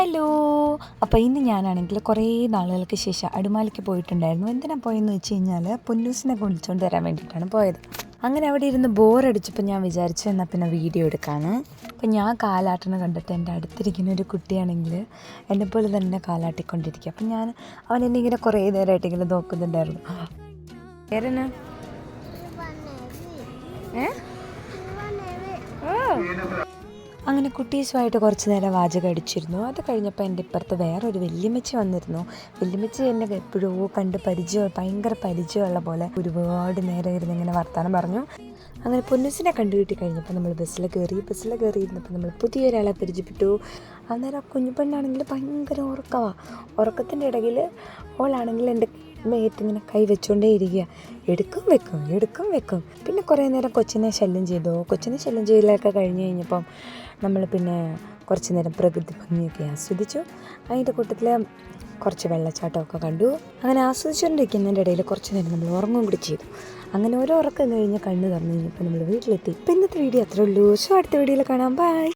Hello. അപ്പോൾ ഇന്ന് ഞാനാണെങ്കിൽ കുറേ നാളുകൾക്ക് ശേഷം അടിമാലിക്ക് പോയിട്ടുണ്ടായിരുന്നു. എന്തിനാണ് പോയെന്ന് വെച്ച് കഴിഞ്ഞാൽ പൊന്നൂസിനെ വിളിച്ചുകൊണ്ട് വരാൻ വേണ്ടിയിട്ടാണ് പോയത്. അങ്ങനെ അവിടെ ഇരുന്ന് ബോറടിച്ചപ്പോൾ ഞാൻ വിചാരിച്ചു എന്നാൽ പിന്നെ വീഡിയോ എടുക്കാമെന്ന്. അപ്പോൾ ഞാൻ കാലാട്ടണ കണ്ടിട്ട് എൻ്റെ അടുത്തിരിക്കുന്ന ഒരു കുട്ടിയാണെങ്കിൽ എന്നെപ്പോലെ തന്നെ കാലാട്ടിക്കൊണ്ടിരിക്കുക. അപ്പം അവൻ എന്നെ ഇങ്ങനെ കുറേ നേരമായിട്ട് ഇങ്ങനെ നോക്കുന്നുണ്ടായിരുന്നു. പേരെന്നാ? അങ്ങനെ കുട്ടീസുമായിട്ട് കുറച്ച് നേരം വാചകം അടിച്ചിരുന്നു. അത് കഴിഞ്ഞപ്പോൾ എൻ്റെ ഇപ്പുറത്ത് വേറൊരു വല്യമ്മച്ചി വന്നിരുന്നു. വല്യമ്മച്ചി എന്നെ എപ്പോഴോ കണ്ട് ഭയങ്കര പരിചയമുള്ള പോലെ ഒരുപാട് നേരം ഇരുന്ന് ഇങ്ങനെ വർത്താനം പറഞ്ഞു. അങ്ങനെ പൊന്നൂസിനെ കണ്ടുകിട്ടി കഴിഞ്ഞപ്പോൾ നമ്മൾ ബസ്സിൽ കയറിയിരുന്നപ്പോൾ നമ്മൾ പുതിയൊരാളെ പരിചയപ്പെട്ടു. അന്നേരം കുഞ്ഞുപെണ്ണാണെങ്കിൽ ഭയങ്കര ഉറക്കത്തിൻ്റെ ഇടയിൽ ഓളാണെങ്കിൽ എൻ്റെ മേത്തിങ്ങനെ കൈ വെച്ചുകൊണ്ടേ ഇരിക്കുക. എടുക്കും വെക്കും. പിന്നെ കുറേ നേരം കൊച്ചിനെ ശല്യം ചെയ്യലൊക്കെ കഴിഞ്ഞ് കഴിഞ്ഞപ്പം നമ്മൾ പിന്നെ കുറച്ച് നേരം പ്രകൃതി ഭംഗിയൊക്കെ ആസ്വദിച്ചു. അതിൻ്റെ കൂട്ടത്തിൽ കുറച്ച് വെള്ളച്ചാട്ടമൊക്കെ കണ്ടു. അങ്ങനെ ആസ്വദിച്ചുകൊണ്ടിരിക്കുന്നതിൻ്റെ ഇടയിൽ കുറച്ച് നേരം നമ്മൾ ഉറങ്ങും കൂടി ചെയ്തു. അങ്ങനെ ഓരോ ഉറക്കം കഴിഞ്ഞ് കണ്ണ് തുറന്നു കഴിഞ്ഞപ്പോൾ നമ്മൾ വീട്ടിലെത്തി. ഇപ്പം ഇന്നത്തെ വീഡിയോ അത്രേ ഉള്ളൂ. സോ അടുത്ത വീഡിയോയിൽ കാണാം. ബൈ.